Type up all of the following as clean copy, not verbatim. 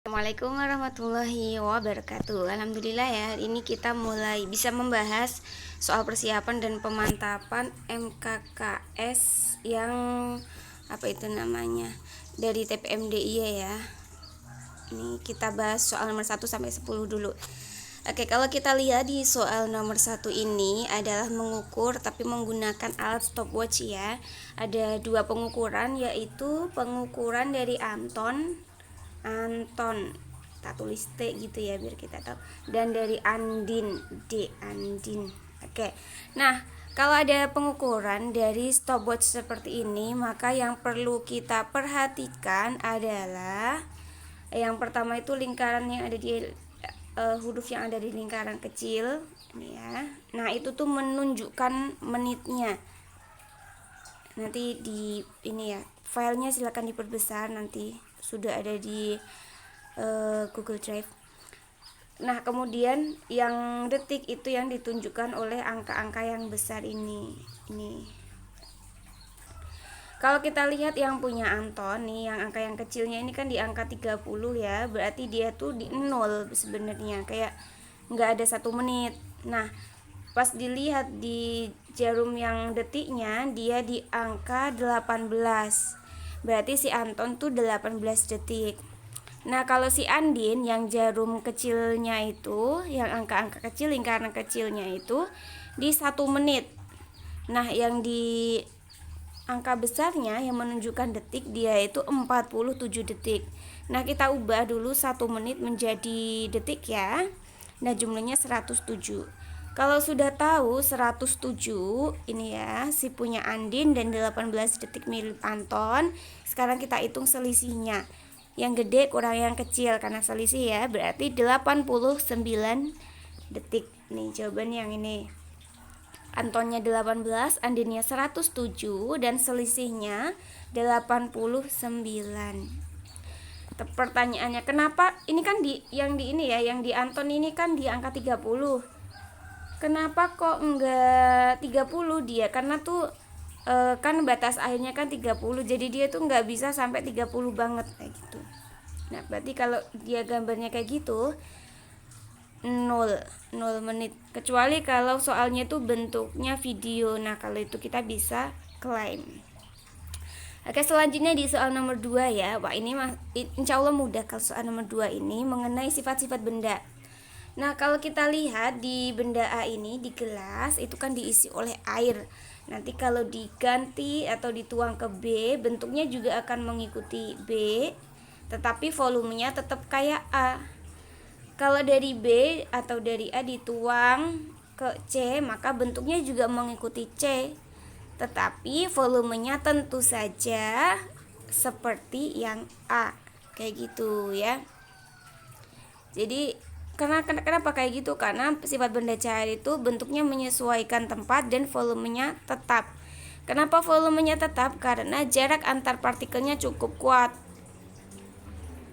Assalamualaikum warahmatullahi wabarakatuh. Alhamdulillah ya, hari ini kita mulai bisa membahas soal persiapan dan pemantapan MKKS yang apa itu namanya dari TPMDIY ya. Ini kita bahas soal nomor 1 sampai 10 dulu. Oke, kalau kita lihat di soal nomor 1 ini adalah mengukur tapi menggunakan alat stopwatch ya. Ada dua pengukuran, yaitu pengukuran dari Anton, tak tulis T gitu ya biar kita tahu, dan dari Andin, Andin. Oke. Nah, kalau ada pengukuran dari stopwatch seperti ini, maka yang perlu kita perhatikan adalah yang pertama itu lingkaran yang ada di huruf yang ada di lingkaran kecil ini ya. Nah, itu tuh menunjukkan menitnya. Nanti di ini ya, filenya silakan diperbesar, nanti sudah ada di Google Drive. Nah, kemudian yang detik itu yang ditunjukkan oleh angka-angka yang besar ini. Kalau kita lihat yang punya Anton nih, yang angka yang kecilnya ini kan di angka 30 ya, berarti dia tuh di 0 sebenarnya, kayak nggak ada 1 menit. Nah, pas dilihat di jarum yang detiknya, dia di angka 18. Berarti si Anton tuh 18 detik. Nah, kalau si Andin yang jarum kecilnya itu, yang angka-angka kecil, lingkaran kecilnya itu di 1 menit. Nah, yang di angka besarnya yang menunjukkan detik, dia itu 47 detik. Nah, kita ubah dulu 1 menit menjadi detik ya. Nah, jumlahnya 107. Kalau sudah tahu 107 ini ya, si punya Andin dan 18 detik milik Anton, sekarang kita hitung selisihnya. Yang gede kurang yang kecil karena selisih ya, berarti 89 detik. Nih jawabannya yang ini. Antonnya 18, Andinnya 107 dan selisihnya 89. Pertanyaannya, kenapa ini kan yang di Anton ini kan di angka 30. Kenapa kok enggak 30 dia? Karena tuh kan batas akhirnya kan 30. Jadi dia tuh enggak bisa sampai 30 banget kayak gitu. Nah, berarti kalau dia gambarnya kayak gitu 0 menit. Kecuali kalau soalnya tuh bentuknya video. Nah, kalau itu kita bisa klaim. Oke, selanjutnya di soal nomor 2 ya. Wah, ini insya Allah mudah kalau soal nomor 2 ini mengenai sifat-sifat benda. Nah, kalau kita lihat di benda A ini di gelas itu kan diisi oleh air. Nanti kalau diganti atau dituang ke B, bentuknya juga akan mengikuti B, tetapi volumenya tetap kayak A. Kalau dari B atau dari A dituang ke C, maka bentuknya juga mengikuti C, tetapi volumenya tentu saja seperti yang A, kayak gitu ya. Jadi kenapa kayak gitu? Karena sifat benda cair itu bentuknya menyesuaikan tempat dan volumenya tetap. Kenapa volumenya tetap? Karena jarak antar partikelnya cukup kuat,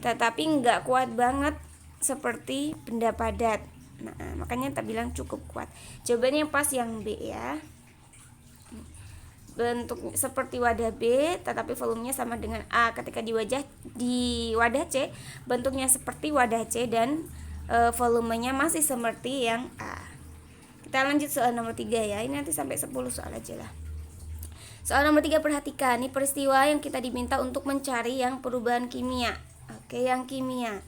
tetapi nggak kuat banget seperti benda padat. Nah, makanya tak bilang cukup kuat. Jawabannya pas yang B ya. Bentuk seperti wadah B, tetapi volumenya sama dengan A. Ketika di wadah C, bentuknya seperti wadah C dan volumenya masih seperti yang A. Kita lanjut soal nomor 3 ya. Ini nanti sampai 10 soal aja lah. Soal nomor 3, perhatikan. Ini peristiwa yang kita diminta untuk mencari yang perubahan kimia. Oke, yang kimia.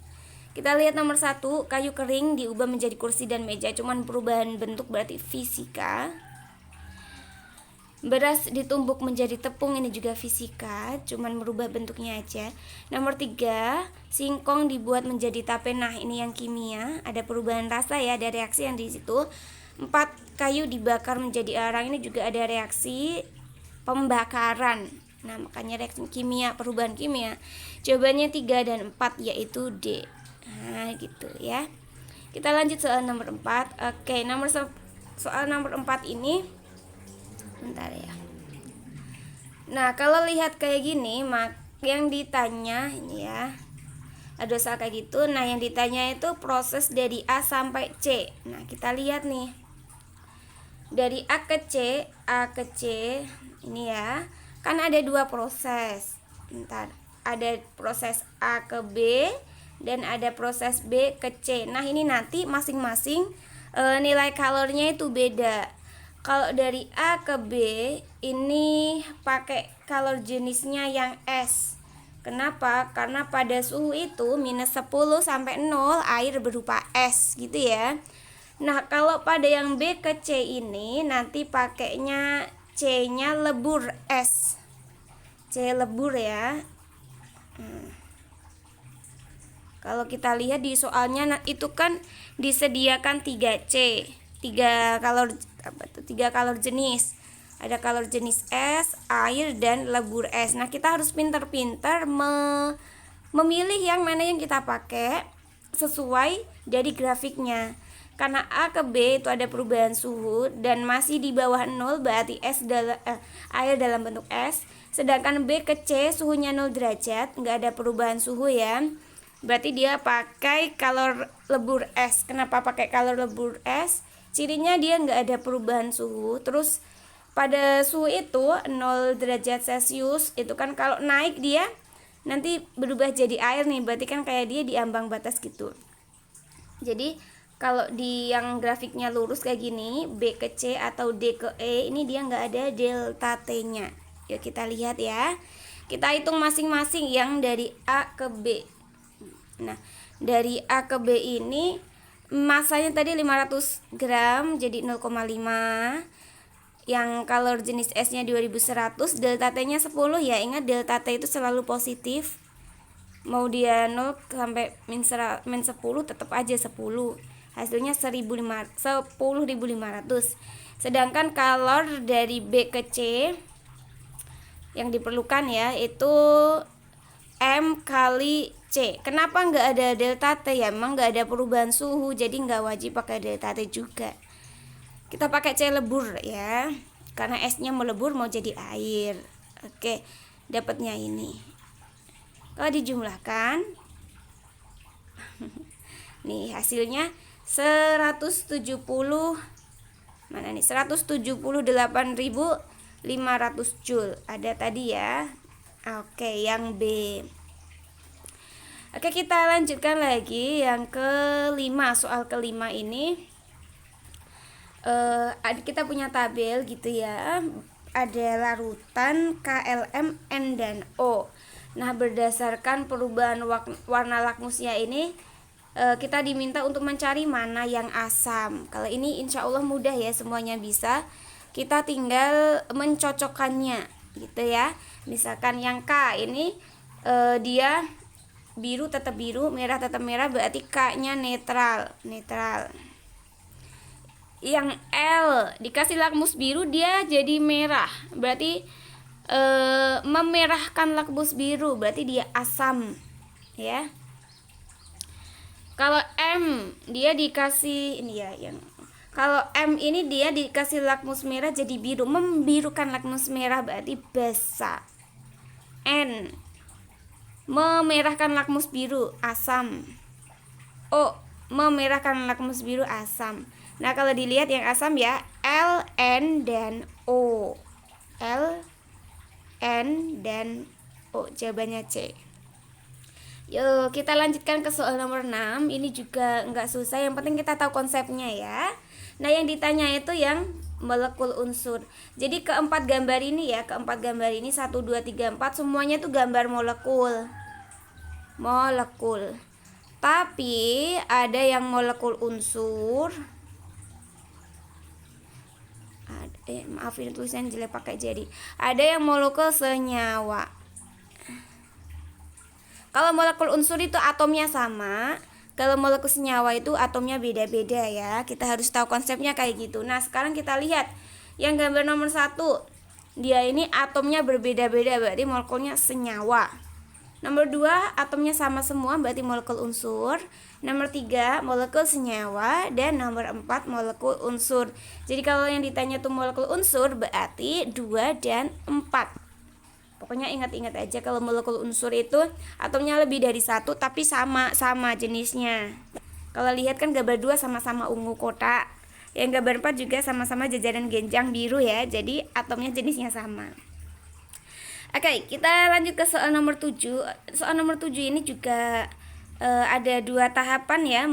Kita lihat nomor 1, kayu kering diubah menjadi kursi dan meja. Cuman perubahan bentuk berarti fisika. Beras ditumbuk menjadi tepung, ini juga fisika, cuman merubah bentuknya aja. Nomor 3, singkong dibuat menjadi tape. Nah, ini yang kimia, ada perubahan rasa ya, ada reaksi yang di situ. 4, kayu dibakar menjadi arang, ini juga ada reaksi pembakaran. Nah, makanya reaksi kimia, perubahan kimia. Jawabannya 3 dan 4 yaitu D. Nah, gitu ya. Kita lanjut soal nomor 4. Oke, soal nomor 4 ini bentar ya. Nah, kalau lihat kayak gini, yang ditanya ini ya, ada soal kayak gitu. Nah, yang ditanya itu proses dari A sampai C. Nah, kita lihat nih. Dari A ke C ini ya. Kan ada 2 proses. Bentar. Ada proses A ke B dan ada proses B ke C. Nah ini nanti masing-masing nilai kalornya itu beda. Kalau dari A ke B ini pakai kalor jenisnya yang S. Kenapa? Karena pada suhu itu minus 10 sampai 0 air berupa es gitu ya. Nah kalau pada yang B ke C ini nanti pakainya C-nya lebur es. C lebur ya. Kalau kita lihat di soalnya itu kan disediakan 3C, 3 kalor jenis. Ada kalor jenis es, air, dan lebur es. Nah, kita harus pintar-pintar memilih yang mana yang kita pakai sesuai dari grafiknya. Karena A ke B itu ada perubahan suhu dan masih di bawah 0 berarti air dalam bentuk es. Sedangkan B ke C suhunya 0 derajat, nggak ada perubahan suhu ya. Berarti dia pakai kalor lebur es. Kenapa pakai kalor lebur es? Cirinya dia nggak ada perubahan suhu. Terus pada suhu itu 0 derajat Celcius itu kan kalau naik dia nanti berubah jadi air nih. Berarti kan kayak dia di ambang batas gitu. Jadi kalau di yang grafiknya lurus kayak gini, B ke C atau D ke E, ini dia nggak ada delta T-nya. Yuk kita lihat ya. Kita hitung masing-masing yang dari A ke B. Nah, dari A ke B ini masanya tadi 500 gram jadi 0,5. Yang kalor jenis S-nya 2100, delta T-nya 10 ya. Ingat delta T itu selalu positif. Mau dia 0 sampai min 10 tetap aja 10. Hasilnya 10.500. Sedangkan kalor dari B ke C yang diperlukan ya itu M kali C. Kenapa nggak ada delta T ya? Memang nggak ada perubahan suhu, jadi nggak wajib pakai delta T juga. Kita pakai C lebur ya, karena esnya melebur mau jadi air. Oke, dapatnya ini. Kalau dijumlahkan, nih hasilnya 170 mana nih 178.500 Joule. Ada tadi ya. Oke, yang B. Oke, kita lanjutkan lagi yang kelima. Soal kelima ini kita punya tabel gitu ya. Ada larutan KLM, N, dan O. Nah, berdasarkan perubahan warna lakmusnya ini kita diminta untuk mencari mana yang asam. Kalau ini insya Allah mudah ya, semuanya bisa. Kita tinggal mencocokkannya gitu ya. Misalkan yang K ini dia biru tetap biru, merah tetap merah, berarti K-nya netral. Yang L dikasih lakmus biru dia jadi merah, berarti memerahkan lakmus biru, berarti dia asam ya. Kalau M dia dikasih ini ya, yang kalau M ini dia dikasih lakmus merah jadi biru, membirukan lakmus merah, berarti basa. N memerahkan lakmus biru, asam. O memerahkan lakmus biru, asam. Nah, kalau dilihat yang asam ya L, N, dan O. L, N, dan O. Jawabannya C. Yuk kita lanjutkan ke soal nomor 6. Ini juga nggak susah, yang penting kita tahu konsepnya ya. Nah, yang ditanya itu yang molekul unsur. Jadi keempat gambar ini 1, 2, 3, 4 semuanya itu gambar molekul. Tapi ada yang molekul unsur. Maafin tulisan jelek pakai jadi. Ada yang molekul senyawa. Kalau molekul unsur itu atomnya sama. Kalau molekul senyawa itu atomnya beda-beda ya. Kita harus tahu konsepnya kayak gitu. Nah, sekarang kita lihat yang gambar nomor 1. Dia ini atomnya berbeda-beda, berarti molekulnya senyawa. Nomor 2 atomnya sama semua, berarti molekul unsur. Nomor 3 molekul senyawa. Dan nomor 4 molekul unsur. Jadi kalau yang ditanya tuh molekul unsur berarti 2 dan 4. Pokoknya ingat-ingat aja kalau molekul unsur itu atomnya lebih dari 1 tapi sama jenisnya. Kalau lihat kan gambar 2 sama-sama ungu kotak. Yang gambar 4 juga sama-sama jajaran genjang biru ya. Jadi atomnya jenisnya sama. Oke, kita lanjut ke soal nomor 7. Soal nomor 7 ini juga ada dua tahapan ya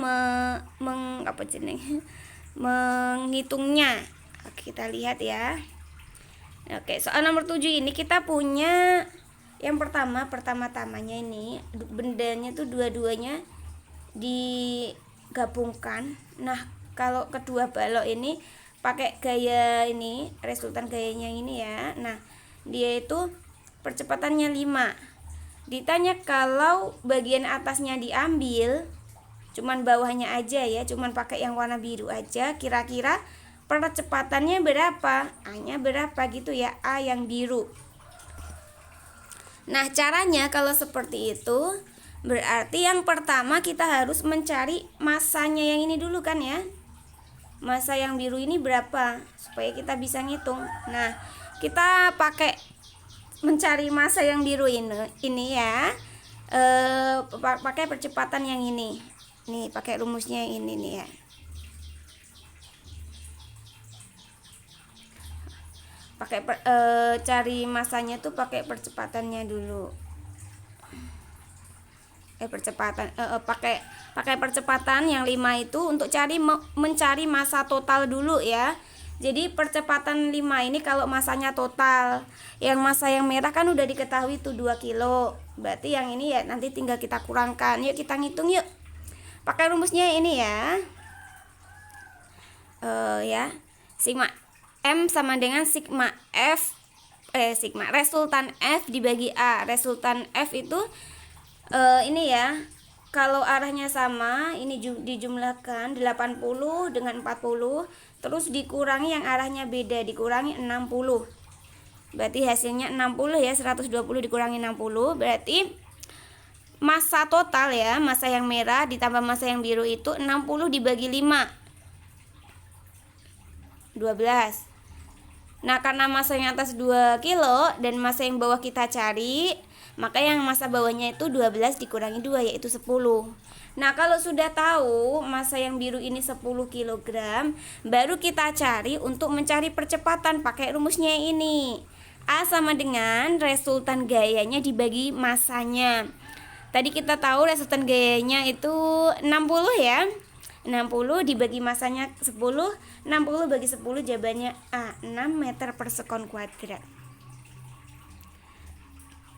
menghitungnya. Oke, kita lihat ya. Oke, soal nomor 7 ini kita punya yang pertama-tamanya ini bendanya tuh dua-duanya digabungkan. Nah, kalau kedua balok ini pakai gaya ini, resultan gayanya ini ya. Nah, dia itu percepatannya 5. Ditanya kalau bagian atasnya diambil, cuman bawahnya aja ya, cuman pakai yang warna biru aja, kira-kira percepatannya berapa? A-nya berapa gitu ya, A yang biru. Nah, caranya kalau seperti itu, berarti yang pertama kita harus mencari masanya yang ini dulu kan ya. Masa yang biru ini berapa? Supaya kita bisa ngitung. Nah, kita pakai mencari masa yang biru ini ya. Pakai percepatan yang ini. Nih, pakai rumusnya yang ini nih ya. Pakai cari masanya tuh pakai percepatannya dulu. Pakai percepatan yang 5 itu untuk mencari masa total dulu ya. Jadi percepatan 5 ini kalau masanya total, yang masa yang merah kan udah diketahui tuh 2 kilo. Berarti yang ini ya nanti tinggal kita kurangkan. Yuk kita ngitung yuk. Pakai rumusnya ini ya. Ya. Sigma M sama dengan sigma resultan F dibagi A. Resultan F itu ini ya. Kalau arahnya sama, ini dijumlahkan 80 dengan 40, terus dikurangi yang arahnya beda, dikurangi 60. Berarti hasilnya 60 ya, 120 dikurangi 60, berarti masa total ya, masa yang merah ditambah masa yang biru itu 60 dibagi 5. 12. Nah, karena masa yang atas 2 kilo dan masa yang bawah kita cari, maka yang masa bawahnya itu 12 dikurangi 2 yaitu 10. Nah, kalau sudah tahu masa yang biru ini 10 kg, baru kita cari untuk mencari percepatan pakai rumusnya ini. A sama dengan resultan gayanya dibagi masanya. Tadi kita tahu resultan gayanya itu 60 ya. 60 dibagi masanya 10, 60 bagi 10 jawabannya A, 6 meter per sekon kuadrat.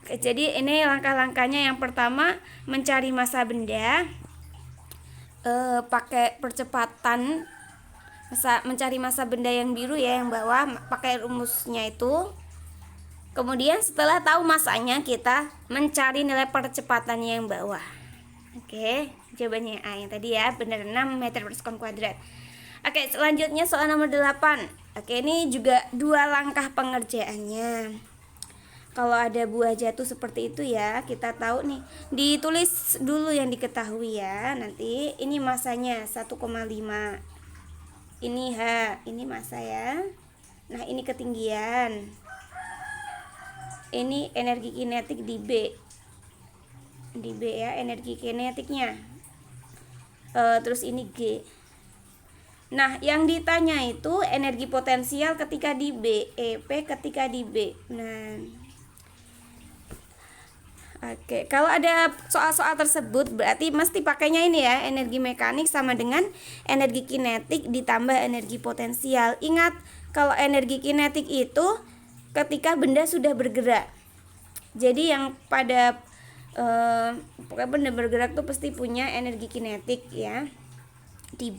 Oke, jadi ini langkah-langkahnya. Yang pertama mencari masa benda pakai percepatan, mencari masa benda yang biru ya, yang bawah pakai rumusnya itu. Kemudian setelah tahu masanya kita mencari nilai percepatannya yang bawah. Oke, jawabannya A yang tadi ya, benar 6 meter per sekon kuadrat. Oke, selanjutnya soal nomor 8. Oke, ini juga 2 langkah pengerjaannya. Kalau ada buah jatuh seperti itu ya, kita tahu nih, ditulis dulu yang diketahui ya. Nanti ini masanya 1,5. Ini H, ini massa ya. Nah, ini ketinggian. Ini energi kinetik di B. Di B ya, energi kinetiknya. Terus ini G. Nah, yang ditanya itu energi potensial ketika di B, EP ketika di B. Nah, oke, kalau ada soal-soal tersebut berarti mesti pakainya ini ya, energi mekanik sama dengan energi kinetik ditambah energi potensial. Ingat, kalau energi kinetik itu ketika benda sudah bergerak. Jadi yang pada pokoknya benda bergerak tuh pasti punya energi kinetik ya. Di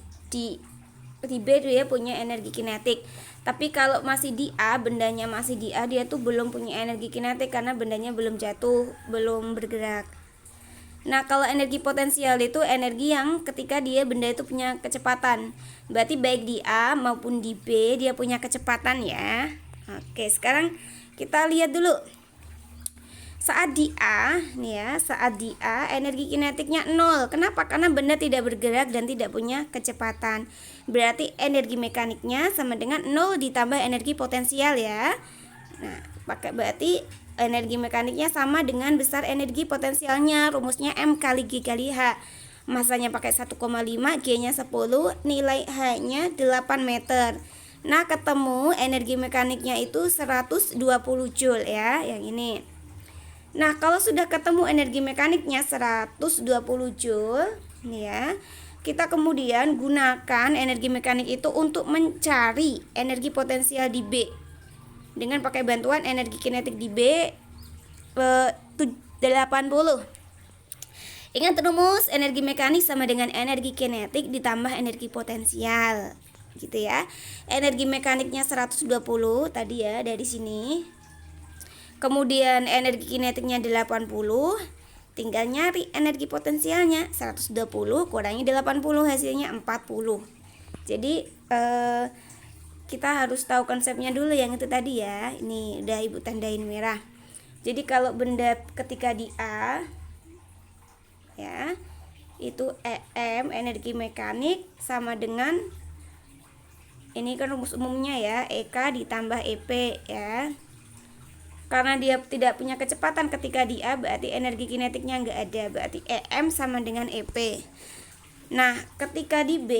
B dia punya energi kinetik. Tapi kalau masih di A, bendanya masih di A, dia tuh belum punya energi kinetik karena bendanya belum jatuh, belum bergerak. Nah, kalau energi potensial itu energi yang ketika benda itu punya kecepatan. Berarti baik di A maupun di B dia punya kecepatan ya. Oke, sekarang kita lihat dulu. Saat di A, nih ya, saat di A energi kinetiknya 0. Kenapa? Karena benda tidak bergerak dan tidak punya kecepatan. Berarti energi mekaniknya sama dengan 0 ditambah energi potensial ya. Nah, berarti energi mekaniknya sama dengan besar energi potensialnya. Rumusnya M kali G kali H. Masanya pakai 1,5, G-nya 10, nilai H-nya 8 meter. Nah, ketemu energi mekaniknya itu 120 Joule ya, yang ini. Nah, kalau sudah ketemu energi mekaniknya 120 Joule, nih ya, kita kemudian gunakan energi mekanik itu untuk mencari energi potensial di B dengan pakai bantuan energi kinetik di B 80. Ingat rumus energi mekanik sama dengan energi kinetik ditambah energi potensial, gitu ya. Energi mekaniknya 120 tadi ya dari sini. Kemudian energi kinetiknya 80, tinggal nyari energi potensialnya 120 kurangi 80 hasilnya 40. Jadi kita harus tahu konsepnya dulu yang itu tadi ya. Ini udah Ibu tandain merah. Jadi kalau benda ketika di A ya, itu EM energi mekanik sama dengan ini kan rumus umumnya ya, EK ditambah EP ya. Karena dia tidak punya kecepatan ketika di A, berarti energi kinetiknya nggak ada, berarti EM sama dengan EP. Nah, ketika di B,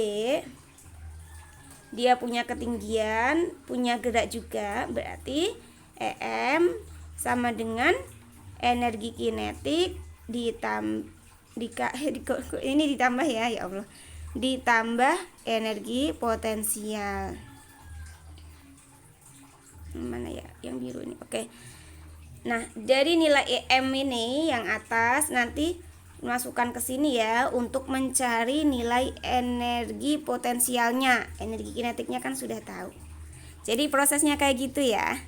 dia punya ketinggian, punya gerak juga, berarti EM sama dengan energi kinetik ini ditambah ya Allah, ditambah energi potensial. Mana ya yang biru ini? Oke. Nah, dari nilai EM ini yang atas nanti masukkan ke sini ya untuk mencari nilai energi potensialnya. Energi kinetiknya kan sudah tahu. Jadi prosesnya kayak gitu ya.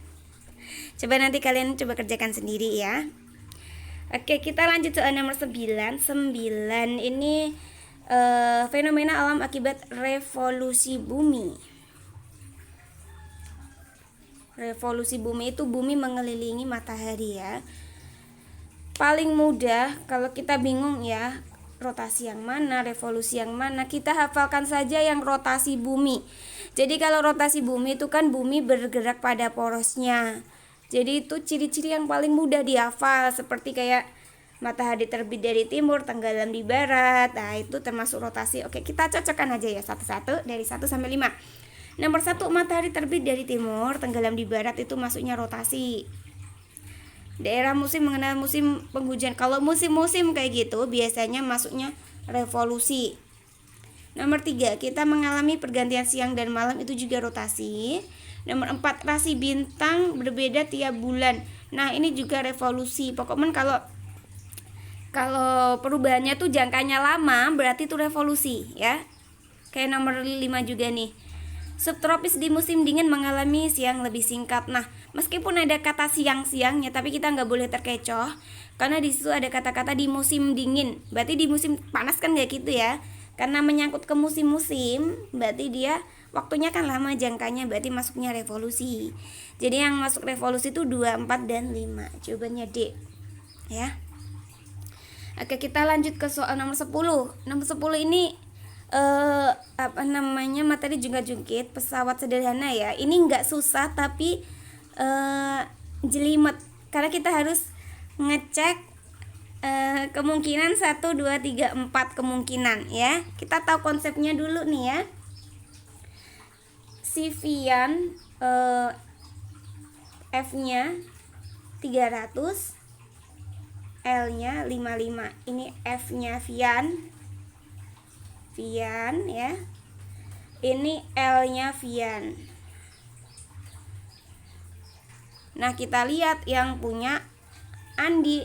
Coba nanti kalian coba kerjakan sendiri ya. Oke, kita lanjut soal nomor 9. 9 ini fenomena alam akibat revolusi bumi. Revolusi bumi itu bumi mengelilingi matahari ya. Paling mudah kalau kita bingung ya, rotasi yang mana, revolusi yang mana, kita hafalkan saja yang rotasi bumi. Jadi kalau rotasi bumi itu kan bumi bergerak pada porosnya. Jadi itu ciri-ciri yang paling mudah dihafal, seperti kayak matahari terbit dari timur, tenggelam di barat. Nah, itu termasuk rotasi. Oke, kita cocokkan aja ya satu-satu dari 1 sampai 5. Nomor 1, matahari terbit dari timur, tenggelam di barat, itu masuknya rotasi. Daerah musim mengenal musim penghujan. Kalau musim-musim kayak gitu biasanya masuknya revolusi. Nomor 3, kita mengalami pergantian siang dan malam, itu juga rotasi. Nomor 4, rasi bintang berbeda tiap bulan. Nah, ini juga revolusi. Pokoknya kalau perubahannya tuh jangkanya lama, berarti itu revolusi ya. Kayak nomor 5 juga nih. Subtropis di musim dingin mengalami siang lebih singkat. Nah, meskipun ada kata siang-siangnya, tapi kita nggak boleh terkecoh karena di situ ada kata-kata di musim dingin. Berarti di musim panas kan nggak gitu ya? Karena menyangkut ke musim-musim, berarti dia waktunya kan lama jangkanya, berarti masuknya revolusi. Jadi yang masuk revolusi itu 2, 4, dan 5. Jawabannya D. Ya. Oke, kita lanjut ke soal nomor 10. Nomor 10 ini materi jungkit pesawat sederhana ya. Ini nggak susah tapi jelimet karena kita harus ngecek kemungkinan 1, 2, 3, 4 kemungkinan ya. Kita tahu konsepnya dulu nih ya. Si Vian F-nya 300, L-nya 55. Ini F-nya Vian ya. Ini L-nya Vian. Nah, kita lihat yang punya Andi.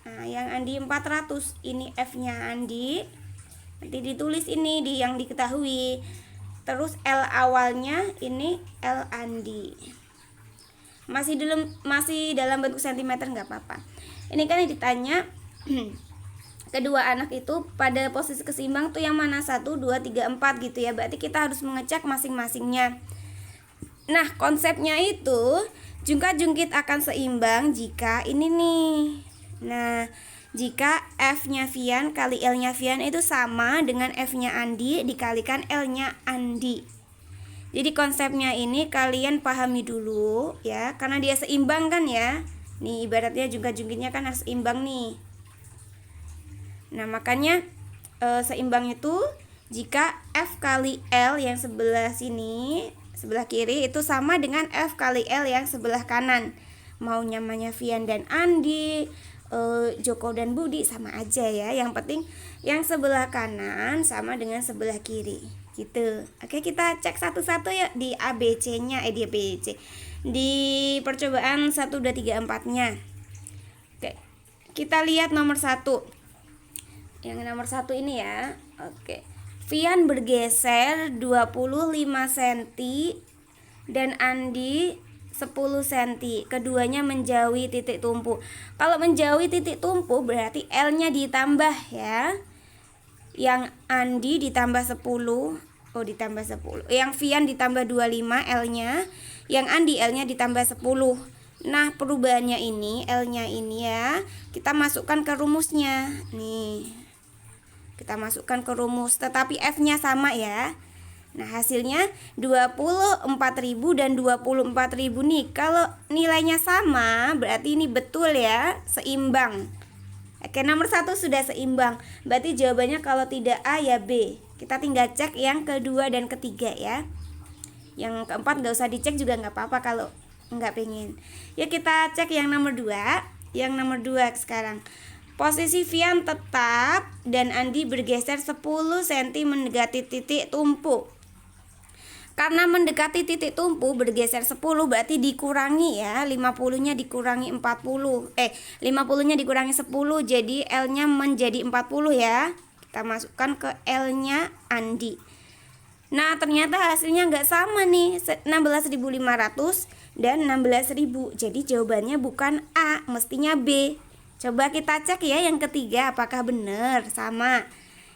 Nah, yang Andi 400, ini F-nya Andi. Nanti ditulis ini yang diketahui. Terus L awalnya ini L Andi. Masih dalam bentuk sentimeter nggak apa-apa. Ini kan ditanya kedua anak itu pada posisi keseimbang tuh yang mana, 1, 2, 3, 4 gitu ya. Berarti kita harus mengecek masing-masingnya. Nah, konsepnya itu jungkat-jungkit akan seimbang jika ini nih. Nah, jika F-nya Vian kali L-nya Vian itu sama dengan F-nya Andi dikalikan L-nya Andi. Jadi konsepnya ini kalian pahami dulu ya, karena dia seimbang kan ya. Nih ibaratnya jungkat-jungkitnya kan harus seimbang nih. Nah, makanya seimbang itu jika F kali L yang sebelah sini, sebelah kiri itu sama dengan F kali L yang sebelah kanan. Mau namanya Vian dan Andi, Joko dan Budi sama aja ya. Yang penting yang sebelah kanan sama dengan sebelah kiri gitu. Oke, kita cek satu-satu ya di ABC-nya, di ABC. Di percobaan 1, 2, 3, 4-nya. Oke, kita lihat nomor 1. Yang nomor 1 ini ya. Oke, Vian bergeser 25 cm dan Andi 10 cm. Keduanya menjauhi titik tumpu. Kalau menjauhi titik tumpu berarti L-nya ditambah ya. Yang Andi ditambah 10. Oh, ditambah 10. Yang Vian ditambah 25 L-nya. Yang Andi L-nya ditambah 10. Nah, perubahannya ini, L-nya ini ya, kita masukkan ke rumusnya. Nih. Kita masukkan ke rumus, tetapi F-nya sama ya. Nah, hasilnya 24.000 dan 24.000 nih. Kalau nilainya sama, berarti ini betul ya, seimbang. Oke, nomor 1 sudah seimbang. Berarti jawabannya kalau tidak A ya B. Kita tinggal cek yang kedua dan ketiga ya. Yang keempat nggak usah dicek juga nggak apa-apa kalau nggak pengen. Ya, kita cek yang nomor 2. Yang nomor 2 sekarang. Posisi Vian tetap dan Andi bergeser 10 cm mendekati titik tumpu. Karena mendekati titik tumpu bergeser 10 berarti dikurangi ya, 50-nya dikurangi 40. 50-nya dikurangi 10 jadi L-nya menjadi 40 ya. Kita masukkan ke L-nya Andi. Nah, ternyata hasilnya nggak sama nih, 16.500 dan 16.000. Jadi jawabannya bukan A, mestinya B. Coba kita cek ya yang ketiga apakah benar sama.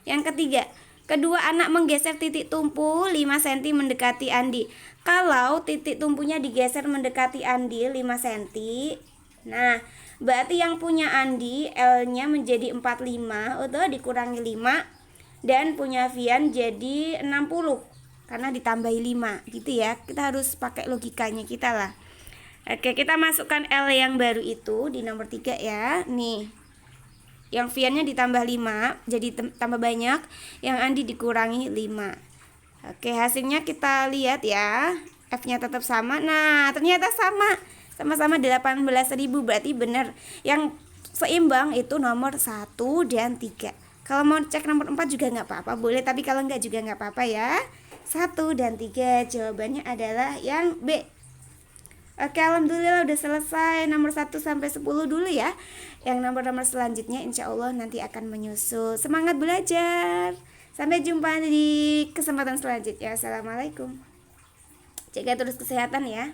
Yang ketiga, kedua anak menggeser titik tumpu 5 cm mendekati Andi. Kalau titik tumpunya digeser mendekati Andi 5 cm, nah berarti yang punya Andi L-nya menjadi 45 atau dikurangi 5, dan punya Vian jadi 60 karena ditambahi 5 gitu ya. Kita harus pakai logikanya kita lah. Oke, kita masukkan L yang baru itu di nomor 3 ya. Nih, yang Vian-nya ditambah 5 jadi tambah banyak, yang Andi dikurangi 5. Oke, hasilnya kita lihat ya, F-nya tetap sama. Nah, ternyata sama-sama 18.000, berarti benar. Yang seimbang itu nomor 1 dan 3. Kalau mau cek nomor 4 juga nggak apa-apa, boleh, tapi kalau nggak juga nggak apa-apa ya. 1 dan 3 jawabannya adalah yang B. Oke, alhamdulillah udah selesai nomor 1 sampai 10 dulu ya. Yang nomor-nomor selanjutnya insya Allah nanti akan menyusul. Semangat belajar. Sampai jumpa di kesempatan selanjutnya. Assalamualaikum. Jaga terus kesehatan ya.